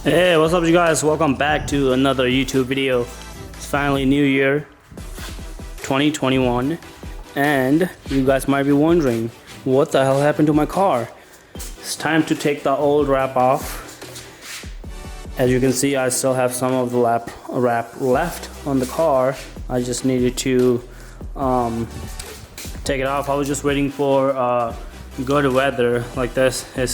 Hey, what's up you guys? Welcome back to another YouTube video. It's finally New Year 2021 and you guys might be wondering what the hell happened to my car. It's time to take the old wrap off. As you can see, I still have some of the wrap left on the car. I just needed to take it off. I was just waiting for good weather like this. It's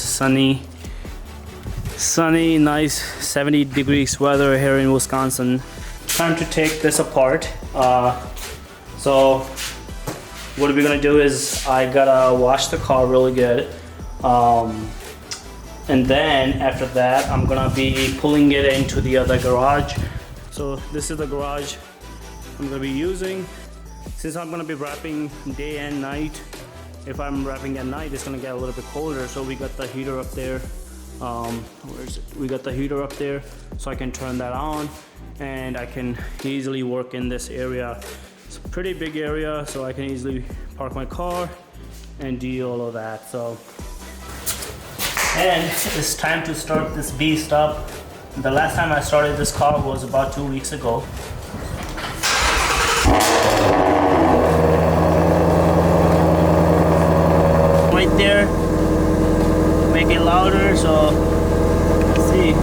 sunny, nice 70 degrees weather here in Wisconsin. Time to take this apart. So what we're gonna do is I gotta wash the car really good, and then after that I'm gonna be pulling it into the other garage. So this is the garage I'm gonna be using. Since I'm gonna be wrapping day and night, if I'm wrapping at night it's gonna get a little bit colder, so we got the heater up there. Where is it? We got the heater up there, so I can turn that on and I can easily work in this area. It's a pretty big area, so I can easily park my car and do all of that. So, and it's time to start this beast up. The last time I started this car was about 2 weeks ago. Right there. Make it louder, so let's see.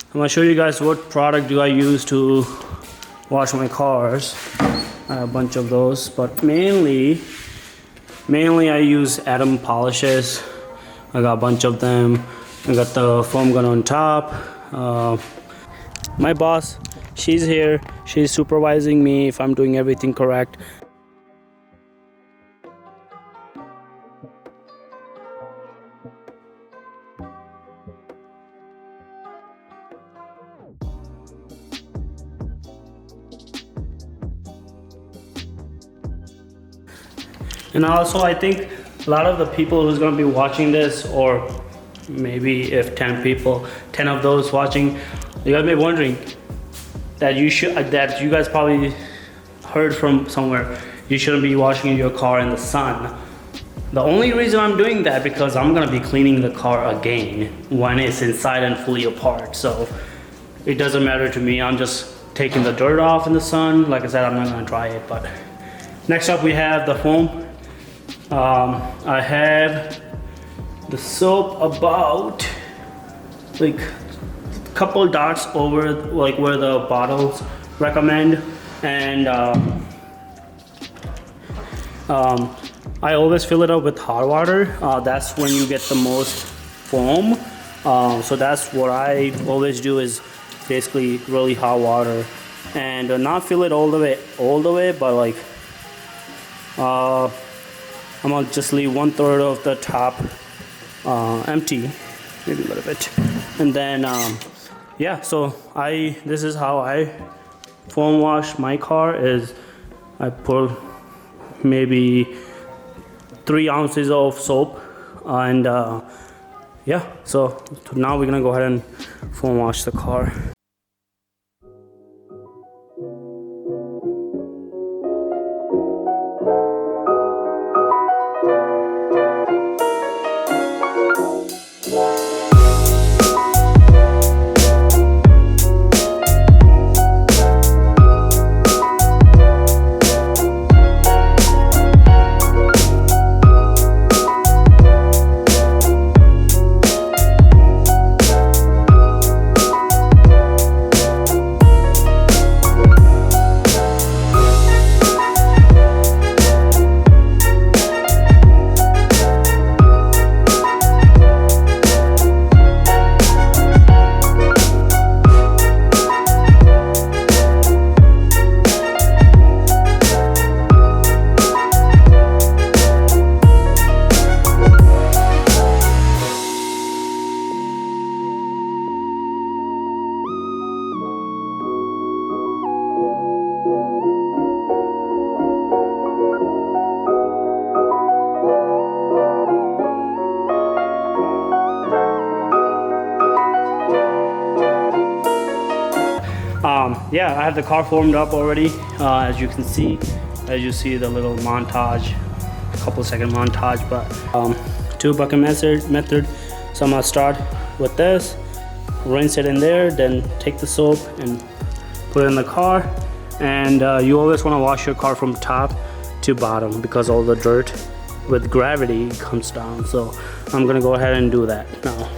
I'm gonna show you guys what product do I use to wash my cars. I have a bunch of those, but mainly I use Atom polishes. I got a bunch of them. I got the foam gun on top. My boss, she's here. She's supervising me if I'm doing everything correct. And also, I think a lot of the people who's gonna be watching this, or maybe if 10 of those watching, you guys may be wondering that you guys probably heard from somewhere, you shouldn't be washing your car in the sun. The only reason I'm doing that because I'm gonna be cleaning the car again when it's inside and fully apart. So it doesn't matter to me. I'm just taking the dirt off in the sun. Like I said, I'm not gonna dry it. But next up we have the foam. I have the soap about like a couple dots over like where the bottles recommend, and I always fill it up with hot water. That's when you get the most foam. So that's what I always do, is basically really hot water, and not fill it all the way, but like I'm gonna just leave 1/3 of the top empty, maybe a little bit, and then yeah. So this is how I foam wash my car. Is I put maybe 3 ounces of soap, and yeah. So now we're gonna go ahead and foam wash the car. yeah, I have the car formed up already, as you can see. As you see the little montage, a couple second montage, but 2 bucket method. So I'm gonna start with this, rinse it in there, then take the soap and put it in the car. And you always wanna wash your car from top to bottom because all the dirt with gravity comes down. So I'm gonna go ahead and do that now.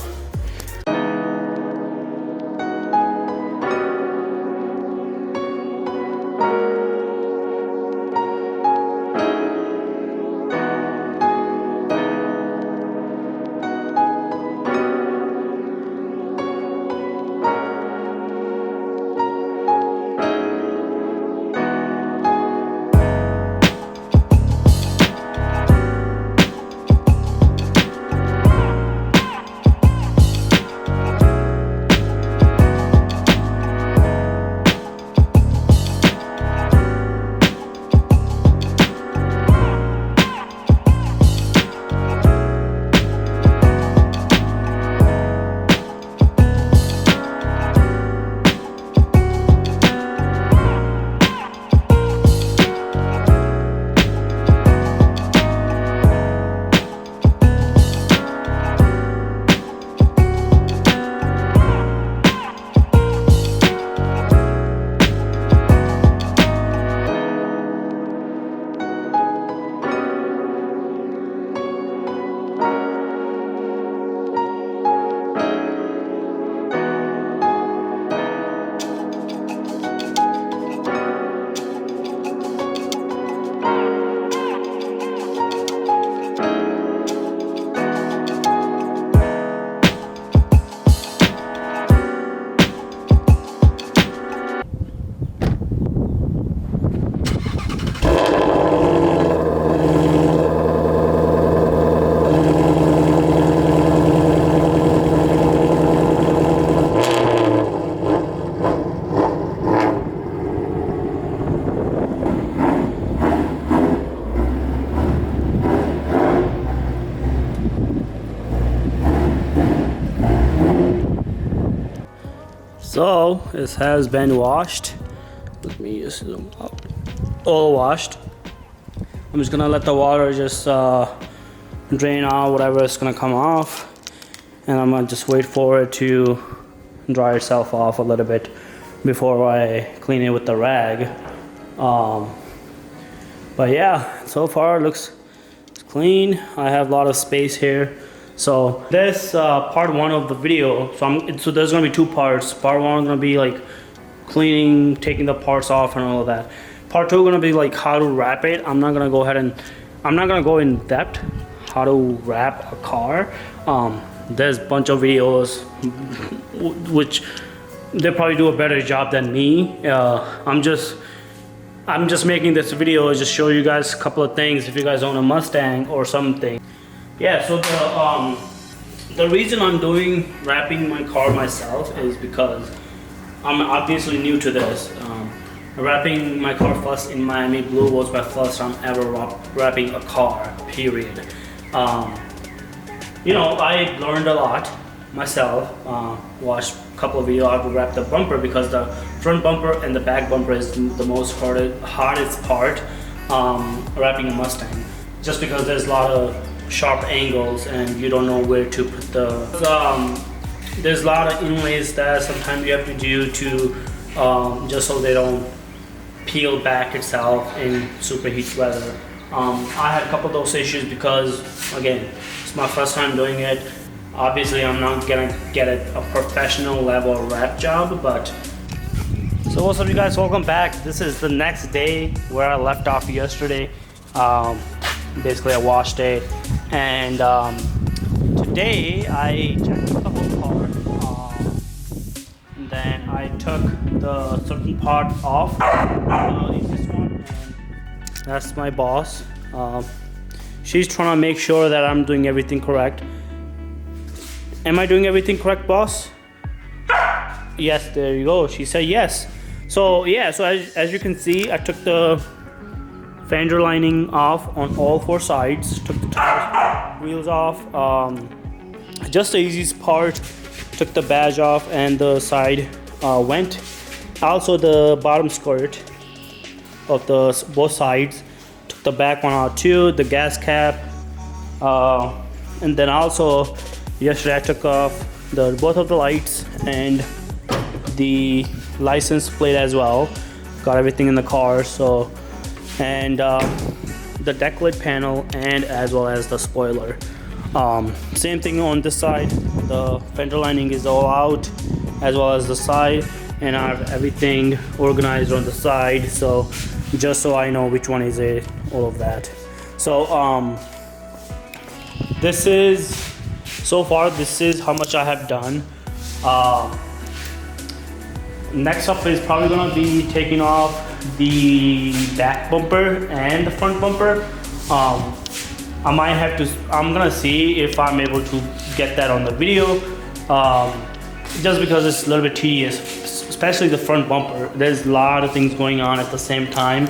So this has been washed. Let me just zoom up. All washed. I'm just gonna let the water just drain out whatever is gonna come off, and I'm gonna just wait for it to dry itself off a little bit before I clean it with the rag. But yeah, so far it looks clean. I have a lot of space here. So this part 1 of the video, so there's gonna be 2 parts. Part 1 is gonna be like cleaning, taking the parts off and all of that. Part 2 is gonna be like how to wrap it. I'm not gonna go in depth how to wrap a car. There's a bunch of videos which they probably do a better job than me. I'm just making this video to just show you guys a couple of things if you guys own a Mustang or something. Yeah, so the reason I'm doing wrapping my car myself is because I'm obviously new to this. Wrapping my car first in Miami Blue was my first time ever wrapping a car, period. You know, I learned a lot myself. Watched a couple of videos how to wrap the bumper because the front bumper and the back bumper is the most hardest part wrapping a Mustang. Just because there's a lot of sharp angles and you don't know where to put there's a lot of inlays that sometimes you have to do to just so they don't peel back itself in super heat weather. I had a couple of those issues because again, it's my first time doing it. Obviously I'm not gonna get a professional level wrap job, but so what's up you guys, welcome back. This is the next day where I left off yesterday. Basically a wash day, and today I checked the whole car, and then I took the certain part off. This one, and that's my boss. She's trying to make sure that I'm doing everything correct. Am I doing everything correct, boss? Yes, there you go. She said yes. So yeah, so as you can see, I took the fender lining off on all 4 sides, took the tires, wheels off, just the easiest part, took the badge off and the side vent, also the bottom skirt of the both sides. Took the back one out too, the gas cap, and then also yesterday I took off both of the lights and the license plate as well. Got everything in the car. So, and the deck lid panel and as well as the spoiler. Same thing on this side. The fender lining is all out as well as the side, and I have everything organized on the side, so just so I know which one is it, all of that. So this is so far, this is how much I have done. Next up is probably gonna be taking off the back bumper and the front bumper. I might have to, I'm gonna see if I'm able to get that on the video, just because it's a little bit tedious, especially the front bumper. There's a lot of things going on at the same time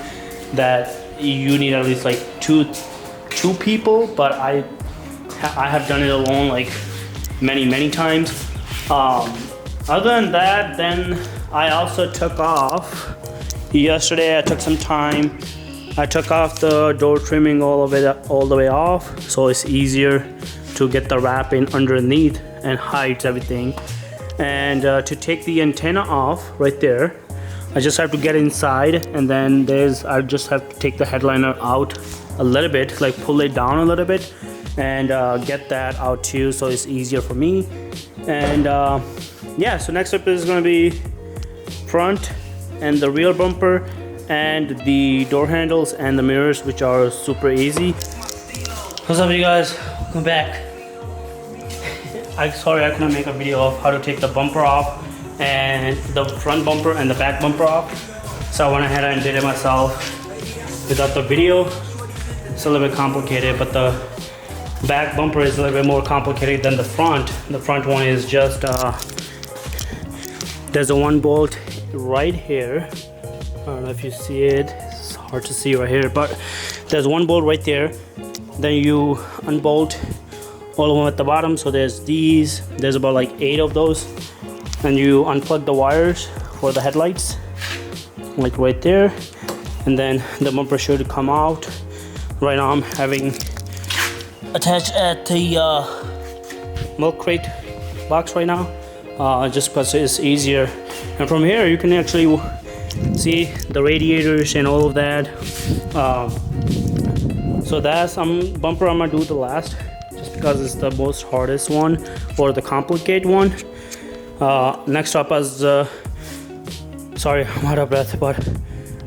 that you need at least like two people, but I have done it alone like many times. Other than that, then I also took off yesterday. I took some time. I took off the door trimming all the way off, so it's easier to get the wrap in underneath and hides everything. And to take the antenna off right there, I just have to get inside, and then I just have to take the headliner out a little bit, like pull it down a little bit, and get that out too, so it's easier for me. And yeah, so next up is gonna be front and the rear bumper and the door handles and the mirrors, which are super easy. What's up, you guys? Welcome back. Sorry I couldn't make a video of how to take the bumper off and the front bumper and the back bumper off, so I went ahead and did it myself without the video. It's a little bit complicated, but the back bumper is a little bit more complicated than the front. The front one is just there's a one bolt right here. I don't know if you see it, it's hard to see right here, but there's one bolt right there. Then you unbolt all of them at the bottom. So there's about like 8 of those, and you unplug the wires for the headlights, like right there, and then the bumper should come out. Right now I'm having attached at the milk crate box right now, just because it's easier. And from here you can actually see the radiators and all of that. So that's bumper I'm gonna do the last, just because it's the most hardest one or the complicated one. Next up is sorry, I'm out of breath, but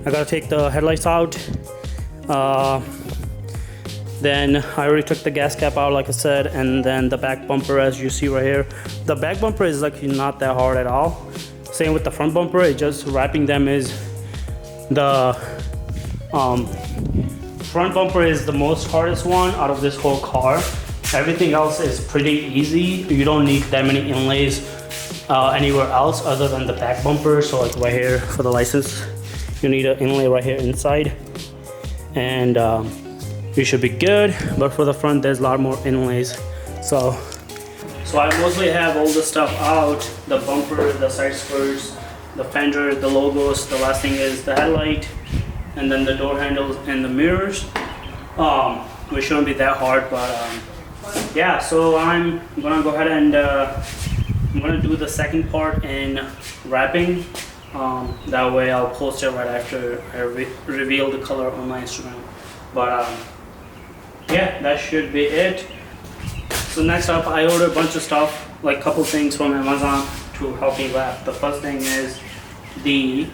I gotta take the headlights out. Then I already took the gas cap out, like I said, and then the back bumper, as you see right here. The back bumper is like not that hard at all. Same with the front bumper, it just wrapping them is the front bumper is the most hardest one out of this whole car. Everything else is pretty easy. You don't need that many inlays anywhere else other than the back bumper. So like right here for the license, you need an inlay right here inside, and you should be good. But for the front, there's a lot more inlays. So I mostly have all the stuff out: the bumper, the side skirts, the fender, the logos. The last thing is the headlight, and then the door handles and the mirrors, which shouldn't be that hard, but yeah. So I'm gonna go ahead and I'm gonna do the second part in wrapping. That way I'll post it right after I reveal the color on my Instagram. But yeah, that should be it. So next up, I ordered a bunch of stuff, like a couple things from Amazon to help me wrap. The first thing is the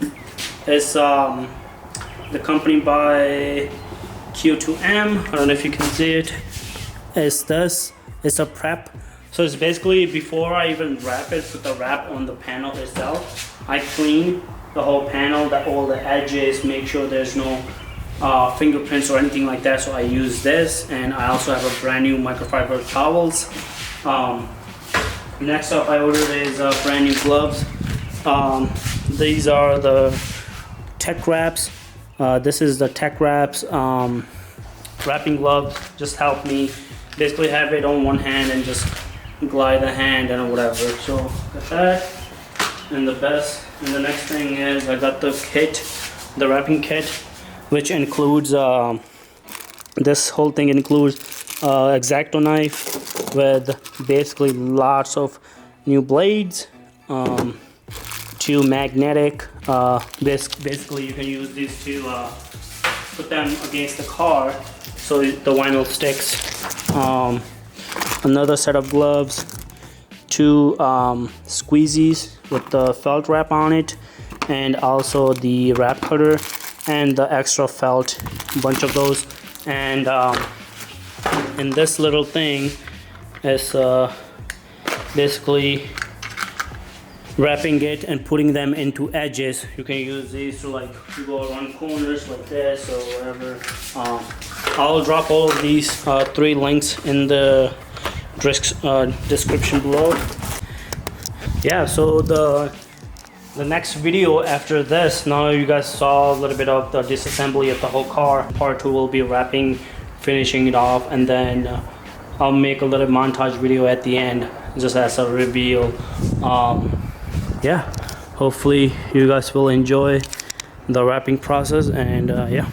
company by Q2M. I don't know if you can see it. It's this. It's a prep. So it's basically, before I even wrap it, put the wrap on the panel itself, I clean the whole panel, all the edges, make sure there's no fingerprints or anything like that. So I use this, and I also have a brand new microfiber towels. Next up I ordered is brand new gloves. These are the Tech Wraps. This is the Tech Wraps wrapping gloves. Just help me basically have it on one hand and just glide the hand and whatever. So got that. And the best And the next thing is I got the kit, the wrapping kit, which includes this whole thing includes X-Acto knife with basically lots of new blades, two magnetic. Basically, you can use these to put them against the car so the vinyl sticks. Another set of gloves, two squeezies with the felt wrap on it, and also the wrap cutter and the extra felt, bunch of those. And in this little thing is basically wrapping it and putting them into edges. You can use these to like go around corners like this or whatever. I'll drop all of these 3 links in the description below. Yeah, so the next video after this, now you guys saw a little bit of the disassembly of the whole car. Part 2 will be wrapping, finishing it off, and then I'll make a little montage video at the end just as a reveal. Yeah, hopefully you guys will enjoy the wrapping process, and yeah.